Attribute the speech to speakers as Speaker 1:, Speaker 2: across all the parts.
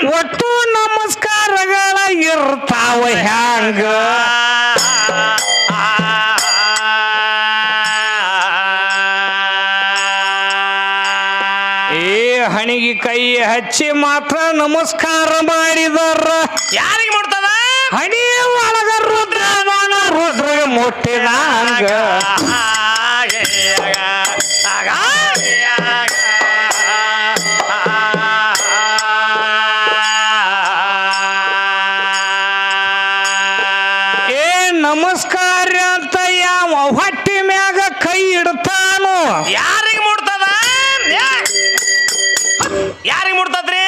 Speaker 1: ಒಟ್ಟು ನಮಸ್ಕಾರಗಳ ಇರ್ತಾವ ಹ್ಯಾಂಗ ಹಣಿಗೆ ಕೈ ಹಚ್ಚಿ ಮಾತ್ರ ನಮಸ್ಕಾರ ಮಾಡಿದಾರ
Speaker 2: ಯಾರಿಗೆ ಮುಟ್ತದ
Speaker 1: ಹಣಿ ಒಳಗ ರುದ್ರ ಮುಟ್ಟಿದಂಗ ನಮಸ್ಕಾರ ಅಂತ ಯಾವ ಹೊಟ್ಟಿ ಮ್ಯಾಗ ಕೈ ಇಡ್ತಾನು
Speaker 2: ಯಾರಿಗೆ ಮುಟ್ತದ ಯಾರಿಗೆ ಮುಟ್ತದ್ರಿ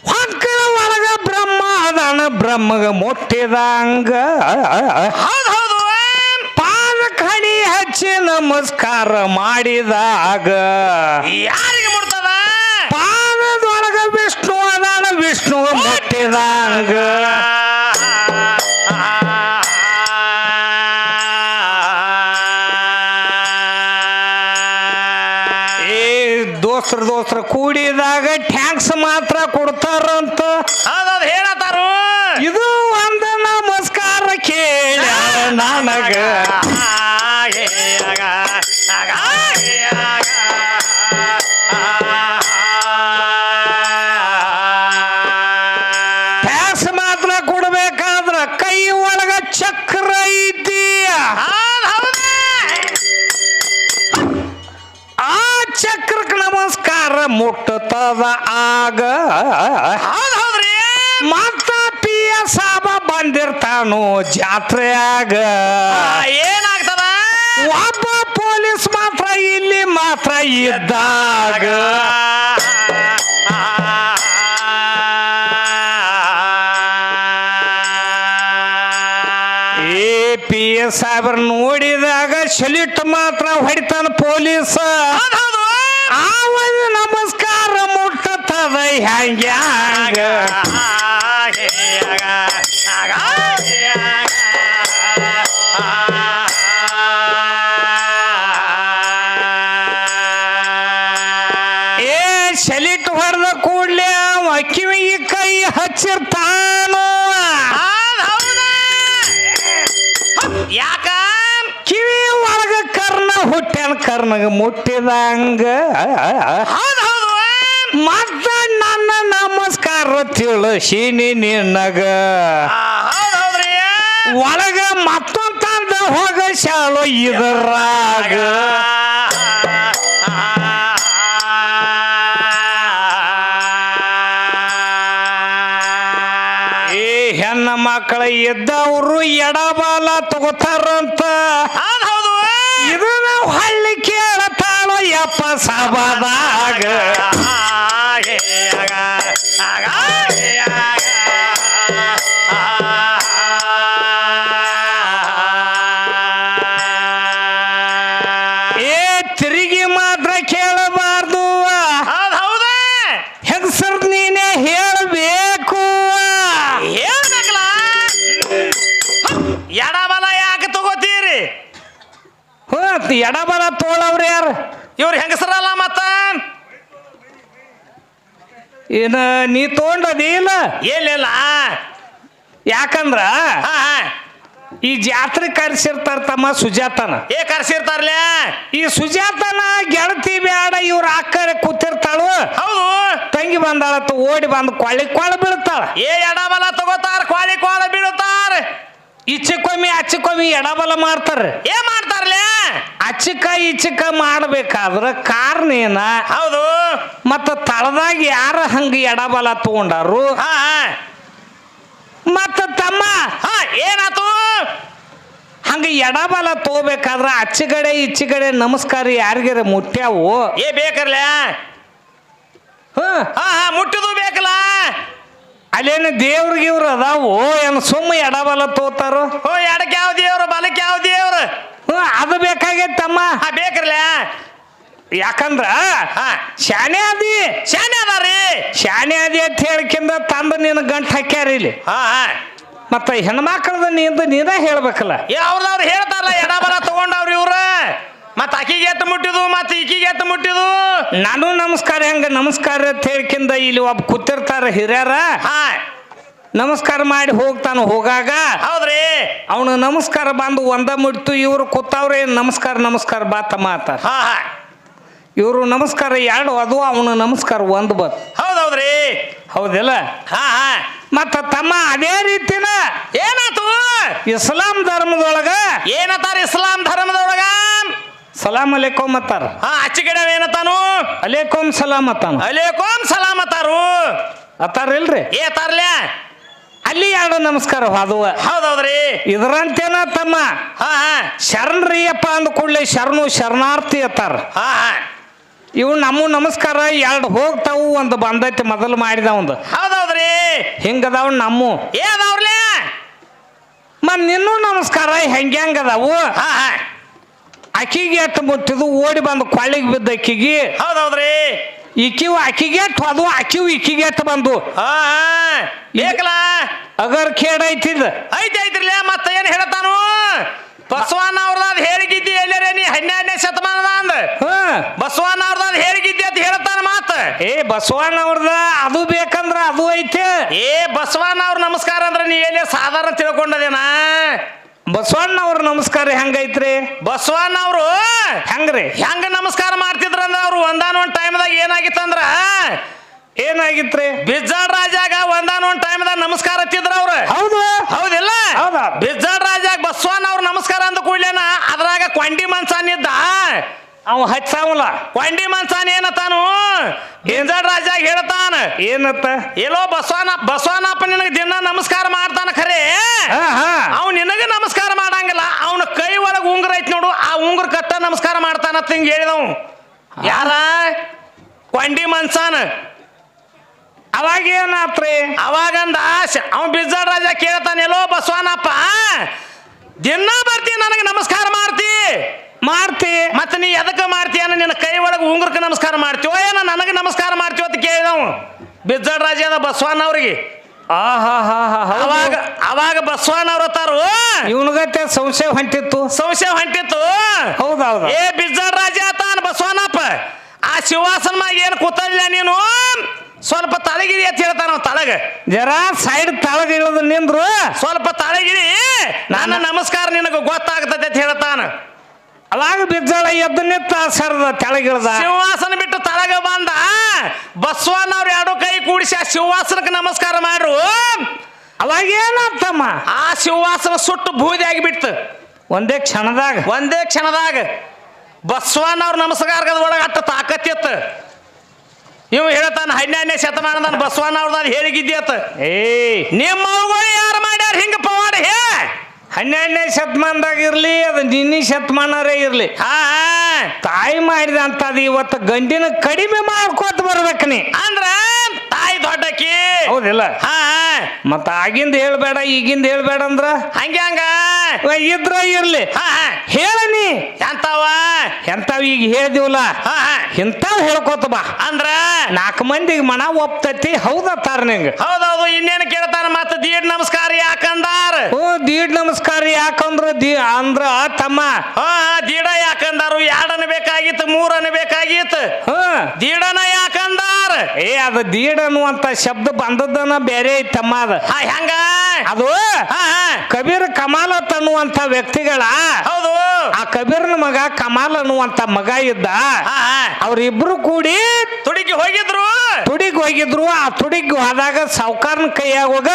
Speaker 1: ಹೊಕ್ಕಳ ಒಳಗ ಬ್ರಹ್ಮ ಅದಾನ ಬ್ರಹ್ಮಗ ಮುಟ್ಟಿದಂಗ
Speaker 2: ಹೌದು
Speaker 1: ಪಾದಕ ಹಣಿ ಹಚ್ಚಿ ನಮಸ್ಕಾರ ಮಾಡಿದಾಗ
Speaker 2: ಯಾರಿಗೆ ಮುಟ್ತದ
Speaker 1: ಪಾದದೊಳಗ ವಿಷ್ಣು ಅದಾನ ವಿಷ್ಣು ಮುಟ್ಟಿದಂಗ ದೋಸ್ತ್ರ ಕೂಡಿದಾಗ ಟ್ಯಾಂಕ್ಸ್ ಮಾತ್ರ ಕೊಡ್ತಾರಂತ
Speaker 2: ಅದು ಹೇಳತಾರು
Speaker 1: ಇದು ಒಂದು ನಮಸ್ಕಾರ ಕೇಳ ನನಗ ಟ್ಯಾಂಕ್ಸ್ ಮಾತ್ರ ಕೊಡ್ಬೇಕಾದ್ರ ಕೈ ಒಳಗ ಚಕ್ರ ಐತಿ ಆ ಚಕ್ರಕ್ಕೆ ನಮಸ್ಕಾರ ಮುಟ್ಟತದ ಆಗ
Speaker 2: ಹೌದ್ರಿ
Speaker 1: ಮತ್ತ ಪಿಯ ಸಾಬ ಬಂದಿರ್ತಾನು ಜಾತ್ರೆಯಾಗ
Speaker 2: ಏನಾಗ್ತದ
Speaker 1: ಒಬ್ಬ ಪೊಲೀಸ್ ಮಾತ್ರ ಇಲ್ಲಿ ಮಾತ್ರ ಇದ್ದಾಗ ಪಿ ಎಸ್ ಸಾಬ್ರ ನೋಡಿದಾಗ ಸಲ್ಯೂಟ್ ಮಾತ್ರ ಹೊಡಿತಾನ ಪೊಲೀಸ್ ಆವಾಗ ನಮಸ್ಕಾರ ಮುಟ್ಟತದ ಹ್ಯಾಂಗ ಸೆಲಿಟ್ ಹೊಡೆದ ಕೂಡ್ಲೆ ಕಿವಿಗೆ ಕೈ ಹಚ್ಚಿರ್ತಾನು
Speaker 2: ಯಾಕ
Speaker 1: ಕಿವಿ ಒಳಗ ಕರ್ಣ ಹುಟ್ಟ್ಯಾನ ಕರ್ಣಗ ಮುಟ್ಟಿದಂಗ ಮತ್ತ ನನ್ನ ನಮಸ್ಕಾರ ತಿಳಿಸೀನಿ ನಿನಗ ಒಳಗ ಮತ್ತೊಂದು ತಂದ ಹೋಗ ಶಾಲು ಇದರಾಗ ಹೆಣ್ಣ ಮಕ್ಕಳ ಇದ್ದವರು ಎಡಬಾಲ ತಗೋತಾರಂತ ಇದನ್ನ ಹಳ್ಳಿ ಕೇಳತಾಳೋ ಯಪ್ಪ ಸಭಾದಾಗ ತಿರುಗಿ ಮಾತ್ರ ಕೇಳಬಾರ್ದು ಹೆಂಗಸರ್ ನೀನೇ ಹೇಳಬೇಕು
Speaker 2: ಎಡಬಲ ಯಾಕೆ ತಗೋತೀರಿ
Speaker 1: ಎಡಬಲ ತೋಳವ್ರು ಯಾರು
Speaker 2: ಇವ್ರು ಹೆಂಗಸರಲ್ಲ ಮತ್ತ
Speaker 1: ಏನ ನೀ ತಗೊಂಡದಿಲ್ಲ
Speaker 2: ಏನಿಲ್ಲ
Speaker 1: ಯಾಕಂದ್ರ ಈ ಜಾತ್ರೆ ಕರ್ಸಿರ್ತಾರ ತಮ್ಮ ಸುಜಾತನ
Speaker 2: ಕರ್ಸಿರ್ತಾರಲ್ಲ
Speaker 1: ಈ ಸುಜಾತನ ಗೆಳತಿ ಬೇಡ ಇವ್ರ ಅಕ್ಕರ ಕೂತಿರ್ತಾಳು
Speaker 2: ಹೌದು
Speaker 1: ತಂಗಿ ಬಂದಾಳತ್ತ ಓಡಿ ಬಂದು ಕೊಳ್ಳ ಬೀಳ್ತಾಳ
Speaker 2: ಎಡಬಲ ತಗೋತಾರ ಕೋಳ ಬೀಳುತ್ತಾರ
Speaker 1: ಇಚ್ಚಕ್ಕೊಮ್ಮೆ ಅಚ್ಚಕ್ಕೊಮ್ಮೆ ಎಡಬಲ ಮಾಡ್ತಾರ
Speaker 2: ಮಾಡ್ತಾರಲ್ಲ
Speaker 1: ಇಚ್ಚಕ್ಕ ಮಾಡ್ಬೇಕಾದ್ರ ಕಾರಣ ಏನ
Speaker 2: ಹೌದು
Speaker 1: ಮತ್ತ ತಳದಾಗ ಯಾರ ಹಂಗ ಎಡಬಲ ತಗೊಂಡಾರು ಮತ್ತ ತಮ್ಮ
Speaker 2: ಏನಾತು
Speaker 1: ಹಂಗ ಎಡಬಲ ತಗೋಬೇಕಾದ್ರ ಅಚ್ಚಗಡೆ ಇಚ್ಚಗಡೆ ನಮಸ್ಕಾರ ಯಾರಿಗಾರ ಮುಟ್ಟ್ಯಾವು
Speaker 2: ಬೇಕರ್ಲ ಮುಟ್ಟಿದು ಬೇಕಲ್ಲ
Speaker 1: ಅಲ್ಲೇನು ದೇವ್ರಿಗೆ ಇವ್ರು ಅದಾವು ಏನು ಸುಮ್ಮ ಎಡಬಲ ತೋತಾರು
Speaker 2: ಎಡಕ್ಕೆ ಯಾವ ದೇವ್ರು ಬಲಕ್ಕೆ ಯಾವ ದೇವ್ರು
Speaker 1: ಅದು ಬೇಕಾಗೈತೆ ತಮ್ಮ
Speaker 2: ಬೇಕ್ರಲ್ಲ
Speaker 1: ಯಾಕಂದ್ರ ಶಾನೆ ಅದಿ ಶಾನೆ ಅದಿ ಅಂತ ಹೇಳಿಕಿಂದ ತಂದ ನಿನ್ನ ಗಂಟು ಹಾಕ್ಯಾರ ಇಲ್ಲಿ ಮತ್ತ ಹೆಣ್ಮಕ್ಳದ ನೀನ ಹೇಳ್ಬೇಕಲ್ಲ
Speaker 2: ಅವ್ರದವ್ರು ಹೇಳ್ತಾರಲ್ಲ ಎಡಬಲ ತಗೊಂಡವ್ರು ಇವ್ರ ಮತ್ತ ಆಕಿಗೆ ಎಟ್ಟು ಮುಟ್ಟಿದು ಮತ್ತ ಈಕಿಗೆ ಎಟ್ಟು ಮುಟ್ಟಿದು
Speaker 1: ನಾನು ನಮಸ್ಕಾರ ಹೆಂಗ ನಮಸ್ಕಾರ ಅಂತ ಹೇಳ್ಕಿಂದ ಇಲ್ಲಿ ಒಬ್ಬ ಕೂತಿರ್ತಾರ ಹಿರಿಯರ
Speaker 2: ಹಾ
Speaker 1: ನಮಸ್ಕಾರ ಮಾಡಿ ಹೋಗ್ತಾನ ಹೋಗಾಗ
Speaker 2: ಹೌದ್ರಿ
Speaker 1: ಅವನು ನಮಸ್ಕಾರ ಬಂದು ಒಂದ ಮುಟ್ತು ಇವ್ರು ಕೂತಾವ್ರೆ ನಮಸ್ಕಾರ ನಮಸ್ಕಾರ ಬಾತ ಮಾತಾರ
Speaker 2: ಹಾ ಹಾ
Speaker 1: ಇವರು ನಮಸ್ಕಾರ ಎರಡು ಅದು ಅವನು ನಮಸ್ಕಾರ ಒಂದು ಬತ್
Speaker 2: ಹೌದೌದ್ರಿ
Speaker 1: ಹೌದಿಲ್ಲ
Speaker 2: ಹಾ ಹಾ
Speaker 1: ಮತ್ತ ತಮ್ಮ ಅದೇ ರೀತಿನ
Speaker 2: ಏನಾತು
Speaker 1: ಇಸ್ಲಾಂ ಧರ್ಮದೊಳಗ
Speaker 2: ಏನತ್ತಾರ ಇಸ್ಲಾಂ ಧರ್ಮದೊಳಗ
Speaker 1: ಸಲಾಂ ಅಲೇಕೋಮ್ ಅತ್ತಾರ
Speaker 2: ಹಾ ಅಚ್ಚಿಗಡೆ ಏನತಾನು
Speaker 1: ಅಲೇಕೋಮ್ ಸಲಾಂ ಅತ್ತಾನ
Speaker 2: ಅಲೇಕೋಂ ಸಲಾಮ್ ಅತ್ತಾರು
Speaker 1: ಅತ್ತಾರ ಇಲ್ರಿ
Speaker 2: ಏ ತಾರ್ಲ್ಯಾ
Speaker 1: ಅಲ್ಲಿ ಎರಡು ನಮಸ್ಕಾರ ಹಾದುವ
Speaker 2: ಹೌದೌದ್ರಿ
Speaker 1: ಇದರಂತೇನ ತಮ್ಮ
Speaker 2: ಹಾ ಹಾ
Speaker 1: ಶರಣರಿಯಪ್ಪ ಅಂದ ಕೂಡಲೇ ಶರಣು ಶರಣಾರ್ಥಿ ಅತ್ತಾರ
Speaker 2: ಹಾ ಹಾ
Speaker 1: ಇವು ನಮ್ಮ ನಮಸ್ಕಾರ ಎರಡು ಹೋಗ್ತಾವು ಒಂದು ಬಂದೈತಿ ಮೊದಲು ಮಾಡಿದ ಒಂದು
Speaker 2: ಹೌದೌದ್ರಿ
Speaker 1: ಹಿಂಗದಾವ್ ನಮ್ಮ
Speaker 2: ಏ ಅದಾವ್ರಲ್ಯಾ
Speaker 1: ಮತ್ ನಿನ್ನೂ ನಮಸ್ಕಾರ ಹೆಂಗದಾವು
Speaker 2: ಹಾ ಹಾ
Speaker 1: ಅಕ್ಕಿಗೆ ಎಟ್ಟು ಮುಟ್ಟಿದು ಓಡಿ ಬಂದು ಕೊಳ್ಳಿಗೆ ಬಿದ್ದ ಅಕ್ಕಿಗೆ
Speaker 2: ಹೌದೌದ್ರಿ
Speaker 1: ಈಕಿವು ಅಕ್ಕಿಗೆ ಎಟ್ಟು ಅದು ಅಕ್ಕಿವು ಈಕಿಗೆ ಎಟ್ಟು ಬಂದು
Speaker 2: ಹಾ ಹಾ ಬೇಕಲ್ಲ
Speaker 1: ಅಗರ್ ಖೇಡ್ ಐತಿದ್
Speaker 2: ಐತ್ರಿಲ್ಯಾ ಮತ್ತ ಏನ್ ಹೇಳ್ತಾನು ಬಸವಣ್ಣ ಅವ್ರದಾದ ಹೇರಿಗಿದ್ದಿ ಎಲ್ಲರೇ ನೀ 12ನೇ ಶತಮಾನದ ಅಂದ
Speaker 1: ಹ
Speaker 2: ಬಸವಣ್ಣ ಅವ್ರದಾದ ಹೇರಿಗಿದ್ದಿ ಅಂತ ಹೇಳ್ತಾನ ಮಾತ
Speaker 1: ಏ ಬಸವಣ್ಣ ಅವ್ರದ ಅದು ಬೇಕಂದ್ರ ಅದು ಐತೆ
Speaker 2: ಏ ಬಸವಣ್ಣ ಅವ್ರ ನಮಸ್ಕಾರ ಅಂದ್ರೆ ನೀ ಎಲ್ಲಿ ಸಾಧಾರಣ ತಿಳ್ಕೊಂಡದೇನಾ
Speaker 1: ಬಸವಣ್ಣ ಅವ್ರ ನಮಸ್ಕಾರ ಹೆಂಗೈತ್ರಿ
Speaker 2: ಬಸವಣ್ಣ ಅವರು
Speaker 1: ಹೆಂಗ್ರಿ
Speaker 2: ಹೆಂಗ ನಮಸ್ಕಾರ ಮಾಡ್ತಿದ್ರಂದ್ರ ಅವ್ರು ಒಂದಾನೊಂದ್ ಟೈಮ್ದಾಗ ಏನಾಗಿತ್ತಂದ್ರ
Speaker 1: ಏನಾಗಿತ್ರಿ
Speaker 2: ಬಿಜ್ಜಾಡ್ ರಾಜಾಗ ಒಂದಾನೊಂದ್ ಟೈಮ್ದಾಗ ನಮಸ್ಕಾರ ಹತ್ತಿದ್ರ ಅವ್ರು
Speaker 1: ಹೌದು
Speaker 2: ಹೌದಿಲ್ಲ
Speaker 1: ಹೌದಾ
Speaker 2: ಬಿಜ್ಜಾಡ್ ರಾಜಾಗ ಬಸವಣ್ಣ ಅವ್ರ ನಮಸ್ಕಾರ ಅಂದ ಕೂಡ್ಲೇನ ಅದ್ರಾಗ ಕೊಂಡಿ ಮನ್ಸಾನಿದ್ದ
Speaker 1: ಅವ ಹಚ್ಚಾವಲ್ಲ
Speaker 2: ಕೊಂಡಿ ಮನ್ಸಾನ್ ಏನತಾನು ಬಿಜ್ಜಾಡ್ ರಾಜಾಗ ಹೇಳ್ತಾನ
Speaker 1: ಏನತ್ತ
Speaker 2: ಎಲ್ಲೋ ಬಸವಣ್ಣಪ್ಪ ನಿನಗೆ ದಿನ ನಮಸ್ಕಾರ ಮಾಡ್ತಾನ ಖರೆ ಅವ್ ನಿನಗ ನಮಸ್ಕಾರ ಮಾಡಂಗಿಲ್ಲ ಅವನ ಕೈ ಒಳಗ ಉಂಗುರ ಐತಿ ನೋಡು ಆ ಉಂಗುರ ಕಟ್ಟ ನಮಸ್ಕಾರ ಮಾಡ್ತಾನತ್ ಹಿಂಗ ಹೇಳಿದವ್ ಯಾರ ಕೊಂಡಿ ಮನ್ಸಾನ
Speaker 1: ಅವಾಗ ಏನಾತ್ರಿ
Speaker 2: ಅವಾಗಂದ ಅವ ಬಿಜ್ಜಾಡ್ ರಾಜ ಕೇಳ್ತಾನೆ ಎಲ್ಲೋ ಬಸವಣ್ಣಪ್ಪ ದಿನ ಬರ್ತಿ ನನಗೆ ನಮಸ್ಕಾರ ಮಾಡ್ತಿ ಮತ್ತೆ ನೀ ಎದಕ್ಕೆ ಮಾಡ್ತೀಯ ನಿನ್ನ ಕೈ ಒಳಗೆ ಉಂಗುರಕ್ಕೆ ನಮಸ್ಕಾರ ಮಾಡ್ತೀವೋ ಏನೋ ನನಗೆ ನಮಸ್ಕಾರ ಮಾಡ್ತೀವ ಅಂತ ಕೇಳಿದವು ಬಿಜ್ಜಾಡ್ ರಾಜ ಅದ ಬಸವಣ್ಣ ಅವ್ರಿಗೆ ಅವಾಗ ಬಸವಣ್ಣ ಅವ್ರ ತಾರು
Speaker 1: ಇವನಿಗತ್ತೆ ಸಂಶಯ ಹೊಂಟಿತ್ತು ಹೌದೌದು
Speaker 2: ಏ ಬಿಜ್ಜಾಡ್ ರಾಜ ತಾನ ಬಸವಣ್ಣಪ್ಪ ಆ ಶಿವಾಸನ ಮ್ಯಾಗ ಏನು ಕೂತಲ್ಲ ನೀನು ಸ್ವಲ್ಪ ತಳಗಿರಿ ಅಂತ ಹೇಳ್ತಾನ ತಳಗ
Speaker 1: ಜರ ಸೈಡ್ ತಳಗ ಇಳಿದು ನಿಂದ್ರು
Speaker 2: ಸ್ವಲ್ಪ ತಳಗಿರಿ ನನ್ನ ನಮಸ್ಕಾರ ನಿನಗೆ ಗೊತ್ತಾಗ್ತದೆ ಅಂತ ಹೇಳ್ತಾನ
Speaker 1: ಅವಾಗ ಬಿಜ್ಜಾಳ ಎದ್ದು ನಿಂತ ಸರದ ತೆಳಗಿಳ್ದ
Speaker 2: ಸಿಂಹಾಸನ ಬಿಟ್ಟು ತಳಗ ಬಂದ ಬಸವಣ್ಣವ್ರು ಎರಡು ಕೈ ಕೂಡಿಸಿ ಆ ಸಿಂಹಾಸನಕ್ಕೆ ನಮಸ್ಕಾರ ಮಾಡ್ರು
Speaker 1: ಅವಾಗ ಏನಾಗ್ತಮ್ಮ
Speaker 2: ಆ ಸಿಂಹಾಸನ ಸುಟ್ಟು ಬೂದಿ ಆಗಿಬಿಡ್ತು
Speaker 1: ಒಂದೇ ಕ್ಷಣದಾಗ
Speaker 2: ಬಸವಣ್ಣವ್ರ ನಮಸ್ಕಾರದ ಒಳಗೆ ಅಟ್ಟ ತಾಕತ್ತಿತ್ತು ಇವ್ ಹೇಳ್ತಾನ 12ನೇ ಶತಮಾನದ ಬಸವಣ್ಣವ್ರದಾದ ಹೇಳಿಗಿದ್ಯತ್ ನಿಮ್ಮ ಅವುಗಳು ಯಾರು ಮಾಡ್ಯಾರ ಹಿಂಗ ಪವಾಡ ಹೇ
Speaker 1: 12ನೇ ಶತಮಾನದಾಗ ಇರ್ಲಿ ಅದು ನಿನ್ನೆ ಶತಮಾನರೇ ಇರ್ಲಿ ತಾಯಿ ಮಾಡಿದ ಅಂತದ ಇವತ್ತು ಗಂಡಿನ ಕಡಿಮೆ ಮಾಡ್ಕೋತ ಬರ್ಬೇಕ ನೀ
Speaker 2: ಅಂದ್ರ ತಾಯಿ ದೊಡ್ಡಕಿ
Speaker 1: ಹೌದಿಲ್ಲ
Speaker 2: ಹಾ
Speaker 1: ಮತ್ತ ಆಗಿಂದ ಹೇಳ್ಬೇಡ ಈಗಿಂದ ಹೇಳ್ಬೇಡ ಅಂದ್ರ
Speaker 2: ಹಂಗ
Speaker 1: ಇದ್ರ ಇರ್ಲಿ ಹೇಳನಿ ಎಂತಾವ್ ಈಗ ಹೇಳ್ದಿವಲ್ಲ ಇಂತಾವ್ ಹೇಳ್ಕೋತ ಬಾ
Speaker 2: ಅಂದ್ರ
Speaker 1: 4 ಮಂದಿಗೆ ಮನ ಒಪ್ತತಿ ಹೌದತ್ತಾರ ನಿಂಗ
Speaker 2: ಹೌದೌದು ಇನ್ನೇನು ಕೇಳ್ತಾರ ಮತ್ತ ದೀಡ್ ನಮಸ್ಕಾರ ಯಾಕಂದಾರ
Speaker 1: ದೀಡ್ ನಮಸ್ಕಾರ ಯಾಕಂದ್ರ ಅಂದ್ರ ತಮ್ಮ
Speaker 2: ದೀಡ ಯಾಕಂದಾರು 2 ಅನ್ಬೇಕಾಗಿತ್ತು 3 ಅನ್ಬೇಕಾಗಿತ್ತು ದೀಡನ ಯಾಕಂದಾರ
Speaker 1: ಅದು ದೀಡ್ ಅನ್ನುವಂತ ಶಬ್ದ ಬಂದದ್ದನ ಬೇರೆ ಐತಮ್ಮ ಅದ
Speaker 2: ಹೆಂಗ
Speaker 1: ಅದು ಕಬೀರ್ ಕಮಾಲತ್ ಅನ್ನುವಂತ ವ್ಯಕ್ತಿಗಳ
Speaker 2: ಹೌದು
Speaker 1: ಆ ಕಬೀರ್ನ ಮಗ ಕಮಾಲ್ ಅನ್ನುವಂತ ಮಗ ಇದ್ದ ಅವ್ರಿಬ್ರು ಕೂಡಿ
Speaker 2: ತುಡಿಗೆ
Speaker 1: ಹೋಗಿದ್ರು ಆ ತುಡಿಗೆ ಹೋದಾಗ ಸಾವುಕಾರನ ಕೈಯಾಗ ಹೋಗ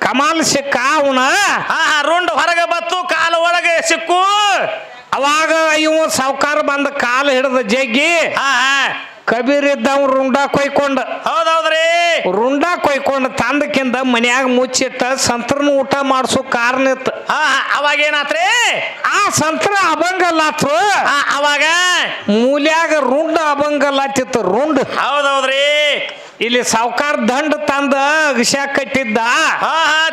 Speaker 1: ಕಮಾಲ್ ಸಿಕ್ಕ ಅವನ
Speaker 2: ರುಂಡ್ ಹೊರಗೆ ಬತ್ತು ಕಾಲು ಒಳಗೆ ಸಿಕ್ಕು
Speaker 1: ಅವಾಗ ಇವ ಸಾವುಕಾರ ಬಂದ ಕಾಲು ಹಿಡಿದ ಜಗ್ಗಿ ಕಬೀರ್ ಇದ್ದವ್ ರುಂಡ ಕೊಯ್ಕೊಂಡ
Speaker 2: ಹೌದೌದ್ರಿ
Speaker 1: ರುಂಡ ಕೊಯ್ಕೊಂಡ ತಂದಕ್ಕಿಂದ ಮನ್ಯಾಗ ಮುಚ್ಚಿಟ್ಟ ಸಂತ್ರನ ಊಟ ಮಾಡ್ಸೋ ಕಾರಣ ಇತ್ತು
Speaker 2: ಅವಾಗ ಏನಾತ್ರಿ
Speaker 1: ಆ ಸಂತ್ರ ಅಭಂಗಲ್ಲಾತ್ರು
Speaker 2: ಅವಾಗ
Speaker 1: ಮೂಲ್ಯಾಗ ರುಂಡ ಅಭಂಗಲ್ಲಾತಿತ್ತು ರುಂಡ್
Speaker 2: ಹೌದೌದ್ರಿ
Speaker 1: ಇಲ್ಲಿ ಸಾವುಕಾರ ದಂಡ ತಂದ ಅಗಶ್ಯಾಗ ಕಟ್ಟಿದ್ದ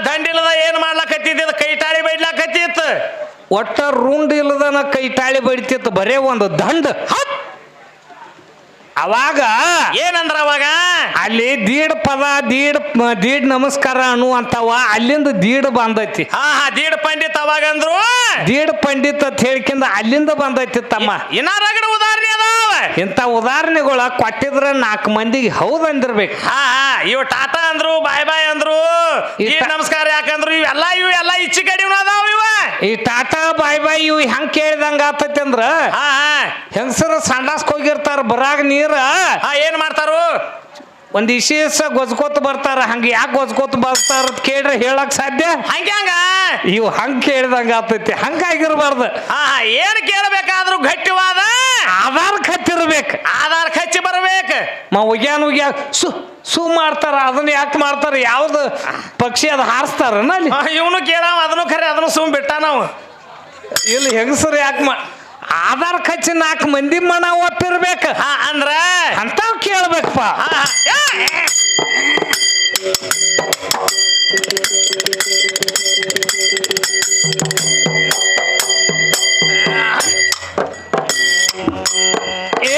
Speaker 2: ದಂಡಿಲ್ಲದ ಏನ್ ಮಾಡ್ಲಾಕತ್ತಿದ್ದ ಕೈ ತಾಳಿ ಬೈಡ್ಲಾಕತ್ತಿತ್ತು
Speaker 1: ಒಟ್ಟ ರುಂಡ್ ಇಲ್ಲದನ ಕೈ ತಾಳಿ ಬಡಿತಿತ್ತು ಬರೇ ಒಂದು ದಂಡ ಅವಾಗ
Speaker 2: ಏನಂದ್ರ ಅವಾಗ
Speaker 1: ಅಲ್ಲಿ ದೀಡ್ ಪದ ದೀಡ್ ನಮಸ್ಕಾರ ಅನ್ನುವಂತವ ಅಲ್ಲಿಂದ ದೀಡ್ ಬಂದೈತಿ.
Speaker 2: ಹಾ ದೀಡ್ ಪಂಡಿತ್ ಅವಾಗ ಅಂದ್ರು
Speaker 1: ದೀಡ್ ಪಂಡಿತ್ ಅಂತ ಹೇಳ್ಕಿಂದ ಅಲ್ಲಿಂದ ಬಂದೈತಿ ತಮ್ಮ.
Speaker 2: ಇನ್ನ ರಗಡ ಉದಾಹರಣೆ ಅದಾವ.
Speaker 1: ಇಂಥ ಉದಾಹರಣೆಗಳ ಕೊಟ್ಟಿದ್ರ 4 ಮಂದಿಗೆ ಹೌದ್ ಅಂದಿರ್ಬೇಕು.
Speaker 2: ಇವ್ ಟಾಟಾ ಅಂದ್ರು ಬಾಯ್ ಬಾಯ್ ಅಂದ್ರು ನಮಸ್ಕಾರ ಯಾಕಂದ್ರು ಇವೆಲ್ಲ ಇಚ್ಚಿ ಕಡಿಮೆ ಅದಾವ. ಇವ
Speaker 1: ಈ ಟಾಟಾ ಬಾಯ್ ಬಾಯ್ ಇವ್ ಹೆಂಗ್ ಕೇಳಿದಂಗ ಆತೈತಿ ಅಂದ್ರ ಹೆಂಗಸರ ಸಂಡಾಸ್ಕ್ ಹೋಗಿರ್ತಾರ ಬರಾಗ ನೀರ
Speaker 2: ಏನ್ ಮಾಡ್ತಾರು
Speaker 1: ಒಂದ್ ವಿಶೇಷ ಗೊಜ್ಕೋತ ಬರ್ತಾರ. ಹಂಗ ಯಾಕೆ ಗೊಜ್ಕೋತ ಬರ್ತಾರ ಕೇಳ್ರಿ ಹೇಳಕ್ ಸಾಧ್ಯ?
Speaker 2: ಹಂಗ
Speaker 1: ಇವ್ ಹಂಗ ಕೇಳಿದಂಗ ಆತೈತಿ. ಹಂಗಾಗಿರ್ಬಾರ್ದು.
Speaker 2: ಏನ್ ಕೇಳಬೇಕಾದ್ರು ಗಟ್ಟಿವಾದ
Speaker 1: ಆಧಾರ್ ಖಚ್ಚಿರ್ಬೇಕು.
Speaker 2: ಆಧಾರ್ ಖಚ್ಚಿ ಬರ್ಬೇಕು.
Speaker 1: ಉಗ್ಯಾನ ಸು ಮಾಡ್ತಾರ. ಅದನ್ನ ಯಾಕೆ ಮಾಡ್ತಾರ? ಯಾವ್ದು ಪಕ್ಷಿ ಅದು ಹಾರಿಸ್ತಾರನ ಅಲ್ಲಿ?
Speaker 2: ಇವನು ಕೇಳಾವ ಅದನ್ನು ಖರೆ ಅದನ್ನು ಸುಮ್ ಬಿಟ್ಟ ನಾವು
Speaker 1: ಇಲ್ಲಿ ಹೆಂಗಸರು ಯಾಕೆ ಆಧಾರ್ ಖರ್ಚು 4 ಮಂದಿ ಮನ ಒಪ್ಪಿರ್ಬೇಕ.
Speaker 2: ಅಂದ್ರ
Speaker 1: ಅಂತಾವ್ ಕೇಳ್ಬೇಕಪ್ಪ.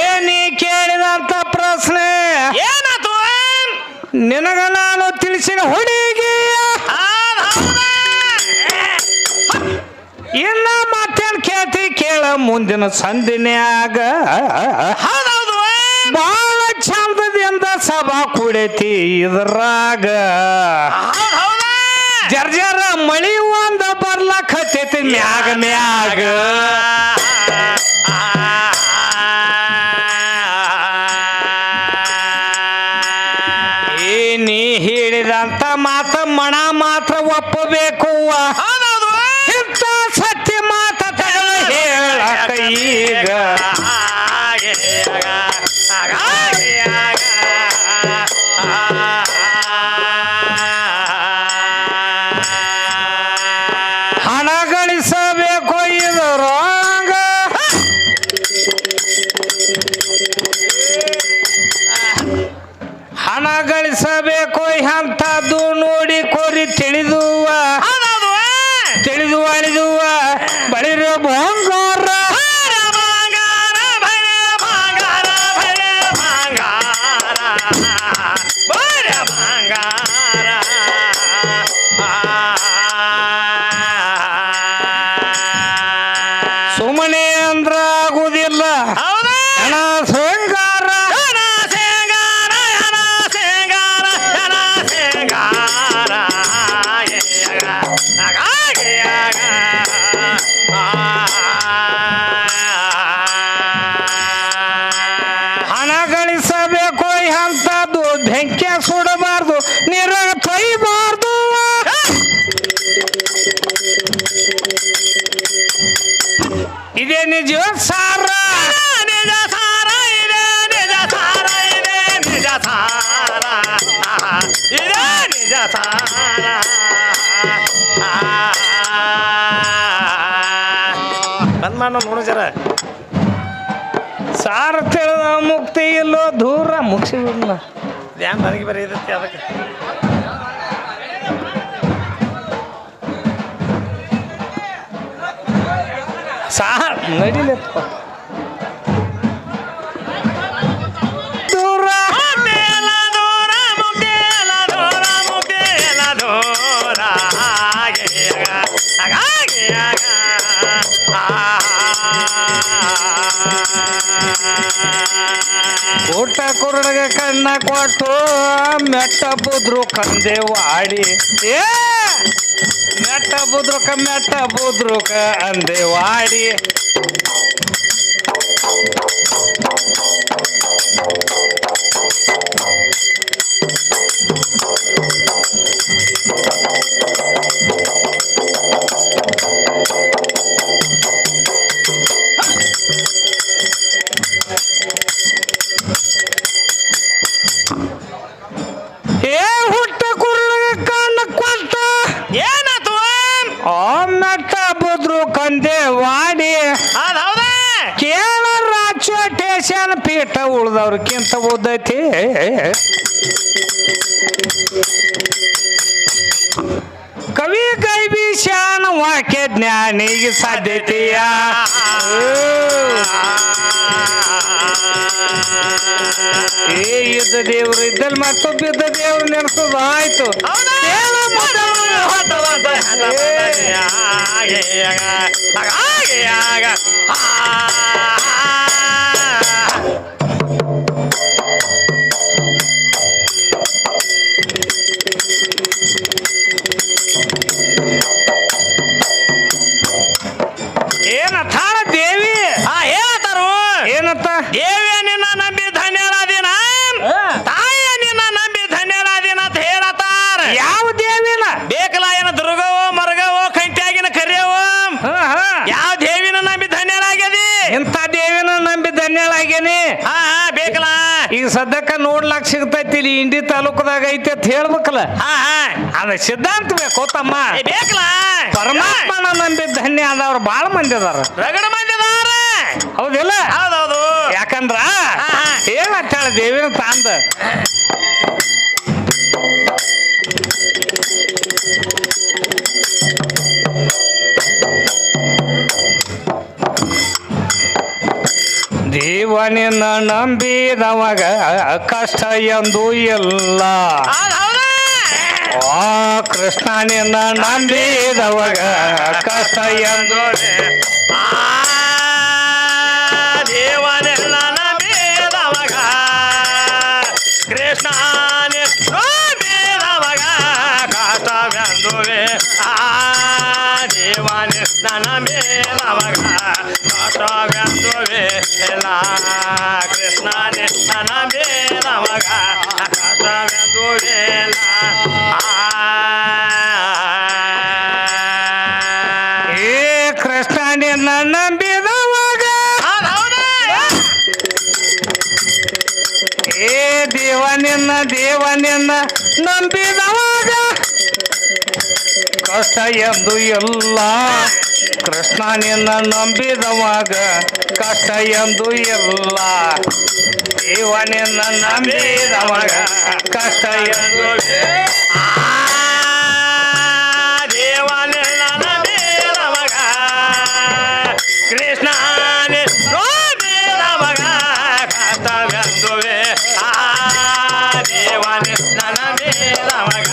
Speaker 1: ಏನಿ ಕೇಳಿದಂತ ಪ್ರಶ್ನೆ
Speaker 2: ಏನಾತು?
Speaker 1: ನಿನಗ ನಾನು ತಿಳಿಸಿನ ಹುಡುಗಿ ಇಲ್ಲ ಮತ್ತೇನ್ ಕೇಳ್ತಿ ಕೇಳ ಮುಂದಿನ ಸಂದಿನ್ಯಾಗ.
Speaker 2: ಹೌದೌದು
Speaker 1: ಬಾಳ ಚಂದದಿಂದ ಸಭಾ ಕುಡೈತಿ ಇದ್ರಾಗ. ಜರ್ಜರ ಮಳಿ ಒಂದ ಬರ್ಲಕತ್ತೈತಿ ಮ್ಯಾಗ ಮ್ಯಾಗ. ನೀ ಹೇಳಿದಂತ ಮಾತ ಮಣ ಮಾತ್ರ ಒಪ್ಪಬೇಕು. ಇಂಥ ಸತ್ಯ ಮಾತ ಹೇಳಕ ಈಗ ಹಣ ಗಳಿಸಬೇಕು ಇದರಾಗ. ಹಣ ಗಳಿಸಬೇಕು ಎಂಥದ್ದು ನೋಡಿ ಕೋರಿ ತಿಳಿದುವ ಅಳಿದುವ ಬಳಿರೋ ಬಂಗಾರ. ಸುಮ್ಮನೆ ಅಂದ್ರ ಆಗುದಿಲ್ಲ. ಹಣ ಶೃಂಗಾರ ಹಣ ಗಳಿಸಬೇಕು ಎಂಥದ್ದು ಬೆಂಕಿ ಸುಡಬಾರ್ದು ನೀರ ತೊಯ್ಬಾರ್ದು. ಇದೇ ನಿಜ ಸಾರ
Speaker 2: ನಿಜ ಸಾರ ಇದೆ ನಿಜ ಸಾರ ಇದೆ ನಿಜ ಸಾರ ಇದೆ ನಿಜ ಸಾರ. ಬಂದ್ ಮಾಡ ನೋಡು ಜರ
Speaker 1: ಸಾರ ತಿಳಿದ ಮುಕ್ತಿ ಇಲ್ಲೋ ದೂರ ಮುಗಿಸಿಲ್ಲ.
Speaker 2: ಧ್ಯಾನ ನನಗೆ ಬರೀ ಇದಕ್ಕೆ ಅದಕ್ಕೆ
Speaker 1: ಸಾರ ನಡಿಲಪ್ಪ ದೂರ ಊಟ ಕುರುಡಗ ಕಣ್ಣ ಕೊಟ್ಟು ಮೆಟ್ಟ ಬುದ್ರು ಕಂದೇವಾಡಿ. ಮೆಟ್ಟ ಬುದ್ರುಕ ಅಂದೇವಾಡಿ. ಹುಟ್ಟ ಕುರುಡಗ ಕಣ್ಣ ಕೊಟ್ಟ
Speaker 2: ಏನಾತು?
Speaker 1: ಮೆಟ್ಟ ಬುದ್ರು ಕಂದೇವಾಡಿ. ಕೇಳ ರಾಚೋಟೇಶನ್ ಪೀಠ ಉಳ್ದವ್ರಕ್ಕಿಂತ ಓದೈತಿ. ಕವಿ ಕೈಬೀಶಾನ ವಾಕ್ಯ ಜ್ಞಾನಿಗೆ ಸಾಧ್ಯತೆಯ ಏ ಇದ್ದ ದೇವ್ರು ಇದ್ದಲ್ಲಿ ಮತ್ತೊಬ್ಬ ಇದ್ದ ದೇವ್ರು ನೆನ್ಸೋದು ಆಯ್ತು. ಏನತ್ತಾಳ ದೇವಿ?
Speaker 2: ಹೇಳ್ತಾರು
Speaker 1: ಏನತ್ತ?
Speaker 2: ದೇವಿಯ ನಿನ್ನ ನಂಬಿ ಧನ್ಯರಾದಿನ ತಾಯಿಯ ನಿನ್ನ ನಂಬಿ ಧನ್ಯರಾದಿನ ಅಂತ ಹೇಳತ್ತಾರ.
Speaker 1: ಯಾವ ದೇವಿನ?
Speaker 2: ಬೇಕಲ್ಲ ಏನ ದುರ್ಗವೋ ಮರ್ಗವೋ ಕಂಟ್ಯಾಗಿನ ಕರಿಯವೋ ಯಾವ ದೇವಿನ ನಂಬಿ ಧನ್ಯರಾಗ್ಯದಿ?
Speaker 1: ಇಂಥ ದೇವಿನ ನಂಬಿ ಧನ್ಯಳಾಗೇನಿ.
Speaker 2: ಬೇಕಲ್ಲ
Speaker 1: ಈಗ ಸದ್ಯಕ್ಕ ನೋಡ್ಲಾಕ್ ಸಿಗ್ತೈತಿ ಇಲ್ಲಿ ಇಂಡಿ ತಾಲೂಕದಾಗ ಐತಿ ಅಂತ ಹೇಳ್ಬೇಕಲ್ಲ. ಅದ ಸಿದ್ಧಾಂತ ಬೇಕು ತಮ್ಮ.
Speaker 2: ಬೇಕಲ್ಲ
Speaker 1: ಪರಮಾತ್ಮನ ನಂಬಿ ಧನ್ಯ ಆದವ್ರು ಬಾಳ ಮಂದಿ ಅದಾರ,
Speaker 2: ರಗಡ ಮಂದಿ ಅದಾರ.
Speaker 1: ಹೌದಿಲ್ಲ?
Speaker 2: ಹೌದೌದು.
Speaker 1: ಯಾಕಂದ್ರ ಹೇಳತ್ತಾಳ ದೇವಿನ ತಾಂದ ದೇವನಿನ್ನ ನಂಬಿದವಾಗ ಕಷ್ಟ ಎಂದು ಇಲ್ಲ. ಆ ಕೃಷ್ಣನಿನ್ನ ನಂಬಿದವಾಗ ಕಷ್ಟ ಎಂದು
Speaker 2: ದೇವನೆಲ್ಲ ನಂಬಿದವಾಗ ಕೃಷ್ಣನೇ ನಂಬಿದವಾಗ ಕಷ್ಟವೆಂದುವೆ. ದೇವನೇ ನಂಬಿದವಾಗ ಕಷ್ಟವೆಂದುವೆ ಎಲ್ಲ ಕೃಷ್ಣನೇ ನಂಬಿದವಾಗ ಕಷ್ಟವೆಂದುವೆ ಎಲ್ಲ.
Speaker 1: ಏ ಕೃಷ್ಣನಿನ್ನ ನಂಬಿದವಾಗ ಏ ದೇವನಿನ್ನ ನಂಬಿದವಾಗ ಕಷ್ಟ ಎಂದು ಇಲ್ಲ. ಕೃಷ್ಣನಿನ್ನ ನಂಬಿದವಾಗ ಕಷ್ಟ ಎಂದು ಇಲ್ಲ. ದೇವನಿನ್ನ ನಂಬಿದವಾಗ ಕಷ್ಟ ಎಂದು
Speaker 2: ದೇವನೆಲ್ಲ ನಂಬಿದವಾಗ ಕೃಷ್ಣನೇ ನಂಬಿದವಾಗ ಕಷ್ಟವೆಂದುವೆ. ದೇವನೇ ನಂಬಿದವಾಗ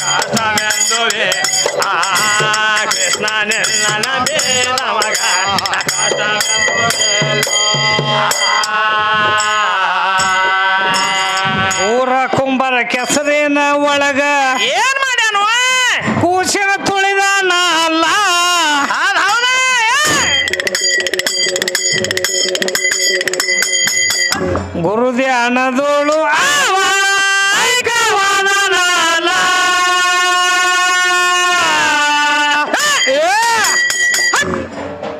Speaker 2: ಕಷ್ಟವೆಂದುವೆ. ಕೃಷ್ಣನೇ ನಂಬಿದವಾಗ ಕಷ್ಟವೆಂದುವೆ.
Speaker 1: ಊರ ಕುಂಬರ ಕೆಸರಿನ ಒಳಗ
Speaker 2: ಏನ್ ಮಾಡ್ಯಾನು?
Speaker 1: ಕೂಸಿನ ತುಳಿದ ನಾಲ್ಲ. ಗುರುಧ್ಯಾನದೋಳು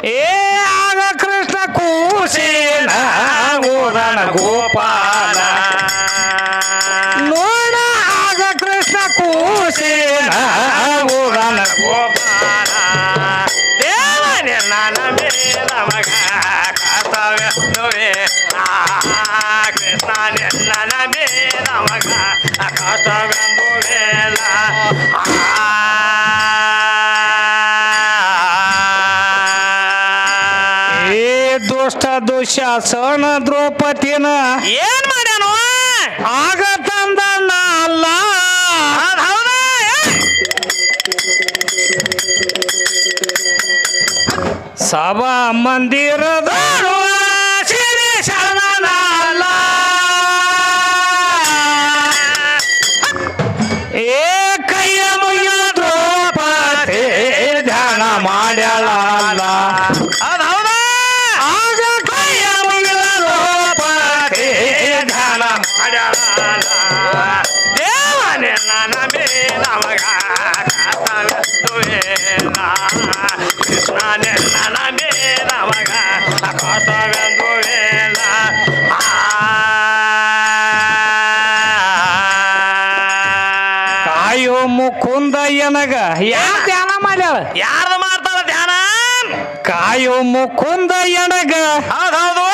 Speaker 1: ಏ ಆಗ ಕೃಷ್ಣ ಕೂಸಿನ ಊರನ ಗೋಪಾಲ ನೋಡ. ಆಗ ಕೃಷ್ಣ ಕೂಸಿನ ಊರನ
Speaker 2: ಗೋಪಾಲ ದೇವನೆಲ್ಲ ನಂಬಿದವಾಗ ಕಷ್ಟವೆಂದುವೆ. ಕೃಷ್ಣನೆಲ್ಲ ನಂಬಿದವಾಗ ಕಷ್ಟವೆಂದುವೆಲ್ಲ.
Speaker 1: ಏ ದುಷ್ಟ ದುಶ್ಯಾಸನ ದ್ರೌಪದಿನ
Speaker 2: ಏನ್ ಮಾಡ್ಯಾನು?
Speaker 1: ಆಗ ತಂದ ನಾಲ್ಲ. ಸಭಾ ಮಂದಿರದ ಏ ಕೈಯ ಮುಗಿದ ದ್ರೌಪದಿ ಧ್ಯಾನ ಮಾಡ್ಯಾಳ. ಆಗ ಕೈಯ ಮುಗಿದ ದ್ರೌಪದಿ ಧ್ಯಾನ ಮಾಡ್ಯಾಳ.
Speaker 2: ದೇವನೆಲ್ಲ ನಂಬಿದವಾಗ ಕಷ್ಟವೆಂದುವೆ. ಕೃಷ್ಣನೆಲ್ಲ ನಂಬಿದವಾಗ ಕಷ್ಟವೆಂದುವೆ.
Speaker 1: ಕಾಯೋ ಮುಕುಂದ ಎನಗ ಯಾರು ಧ್ಯಾನ ಮಾಡ್ಯಾಳ?
Speaker 2: ಯಾರ್ದು ಮಾಡ್ತಾರ ಧ್ಯಾನ?
Speaker 1: ಕಾಯೋ ಮುಕುಂದ ಎನಗ.
Speaker 2: ಹೌದೌದು.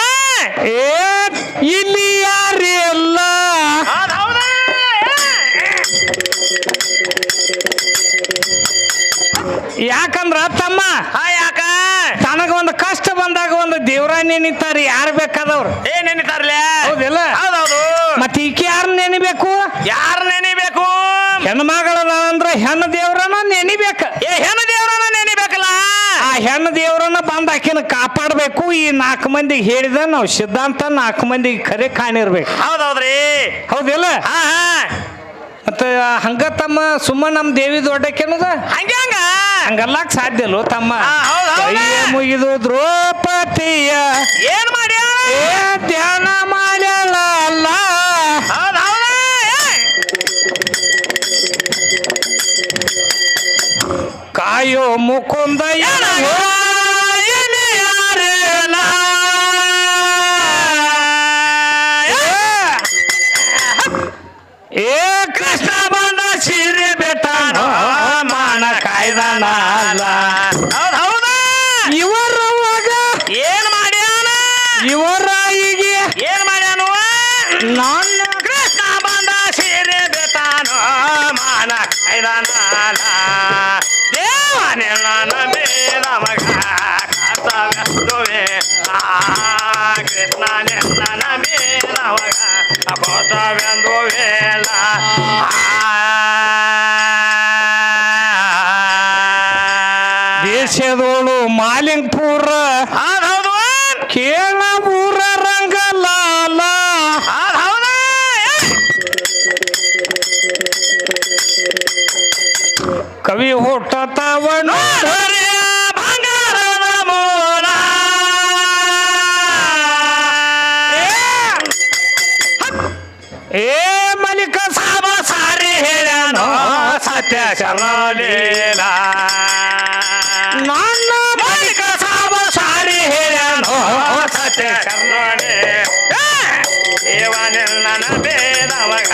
Speaker 1: ಏ ಇಲ್ಲಿ ಯಾರಿಲ್ಲ. ಯಾಕಂದ್ರ ತಮ್ಮ
Speaker 2: ಯಾಕ
Speaker 1: ತನಗ ಒಂದು ಕಷ್ಟ ಬಂದಾಗ ಒಂದು ದೇವ್ರ ನೆನಿತಾರ ಯಾರು ಬೇಕಾದವ್ರು.
Speaker 2: ಏನ್ ನೆನಿತಾರ್ಲೆ?
Speaker 1: ಹೌದಿಲ್ಲ
Speaker 2: ಹೌದೌದು
Speaker 1: ಮತ್ತೆ ಈಕೆ ಯಾರು ನೆನಿಬೇಕು
Speaker 2: ಯಾರು ನೆನಿಬೇಕು
Speaker 1: ಹೆಣ್ಮಗಳದ ಅಂದ್ರೆ ಹೆಣ್ಣು ದೇವ್ರನ್ನ ನೆನಿಬೇಕ
Speaker 2: ಹೆಣ್ಣು ದೇವ್ರನ್ನ ನೆನಿಬೇಕಲ್ಲ
Speaker 1: ಆ ಹೆಣ್ಣು ದೇವ್ರನ್ನ ಬಂದ್ ಆಕಿನ ಕಾಪಾಡಬೇಕು ಈ 4 ಮಂದಿಗೆ ಹೇಳಿದ ನಾವು ಸಿದ್ಧಾಂತ 4 ಮಂದಿಗೆ ಖರೆ ಕಾಣಿರ್ಬೇಕು
Speaker 2: ಹೌದೌದ್ರಿ
Speaker 1: ಹೌದಿಲ್ಲ
Speaker 2: ಹಾ ಹಾ
Speaker 1: ಮತ್ತೆ ಹಂಗ ತಮ್ಮ ಸುಮ್ಮ ನಮ್ಮ ದೇವಿ ದೊಡ್ಡಕ್ಕೆನದ
Speaker 2: ಹಂಗ
Speaker 1: ಹಂಗಲ್ಲಾಕ್ ಸಾಧ್ಯ ಅಲ್ಲೋ ತಮ್ಮ
Speaker 2: ಹೌದ್ ಹೌದ್.
Speaker 1: ಕೈಯ ಮುಗಿದು ದ್ರೌಪದಿಯ
Speaker 2: ಏನ್ ಮಾಡ್ಯ
Speaker 1: ಏ ಧ್ಯಾನ ಮಾಡ್ಯಾಳ ಅಲ್ಲ
Speaker 2: ಹೌದ್ ಹೌದ
Speaker 1: ಕಾಯೋ ಮುಕುಂದ ಏ ಕೃಷ್ಣ ಬಂದ ಸೀರೆ ಬೆಟ್ಟಾನ ಮಾನ ಕಾಯ್ದಾನ ಅಲ್ಲ
Speaker 2: ಹೌದ್ ಹೌದ
Speaker 1: ಇವರವಾಗ
Speaker 2: ಏನ್ ಮಾಡ್ಯಾನ
Speaker 1: ಇವರ ಹೀಗೆ
Speaker 2: ಏನ್ ಮಾಡ್ಯಾನು
Speaker 1: ನನ್ನ
Speaker 2: ಕೃಷ್ಣ ಬಂದ ಸೀರೆ ಬೆತಾನು ಮಾನ ಕಾಯ್ದಾನ ದೇವನೇ ನನ್ನ ಮೇಲ ಮಗ ಕರ್ತವ್ಯದುವೆ ಕೃಷ್ಣ ನನ್ನ ಮೇಲ ಮಗ ಕರ್ತವ್ಯದುವೇಲ
Speaker 1: ದೇಶದೋಳು ಮಾಲಿಂಗ್ಪುರ
Speaker 2: ಹೌದು
Speaker 1: ಕೇಳಪುರ ರಂಗಲಾಲ
Speaker 2: ಹೌದು
Speaker 1: ಕವಿ ಹುಟ್ಟತವನು
Speaker 2: ಬಂಗಾರದ ಮೂಲ
Speaker 1: ಏ ಮಲಿಕ ಸಾಬ ಸಾರಿ ಹೇಳ್ಯಾನೋ ಸತ್ಯ
Speaker 2: ಶರಣಲೀಲ
Speaker 1: ನನ್ನ ಮಲಿಕ ಸಾಬ ಸಾರಿ ಹೇಳ್ಯಾನೋ ಸತ್ಯ
Speaker 2: ಶರಣೆ ದೇವನೆಲ್ಲನ ಬೇದವಗ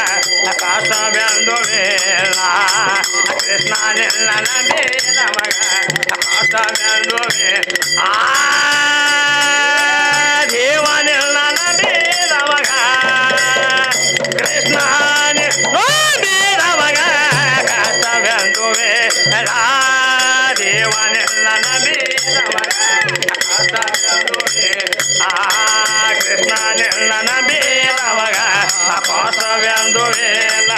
Speaker 2: ಕರ್ತವ್ಯಂದು ವೇಳ ಕೃಷ್ಣನೆಲ್ಲನ ಬೇದವಗ ಕರ್ತವ್ಯಂದು ಆ ದೇವನೆಲ್ಲನ ಬೇದವಗ ಕೃಷ್ಣನೆ ಬೇದವಗ ಕರ್ತವ್ಯಂದು ವೇಳ ದೇವನೆಲ್ಲನ ಬೇದವಗ ಕರ್ತವ್ಯಂದು ಆ ಕೃಷ್ಣನೆಲ್ಲನ ಬೇದವಗ ಕರ್ತವ್ಯಂದು ವೇಳ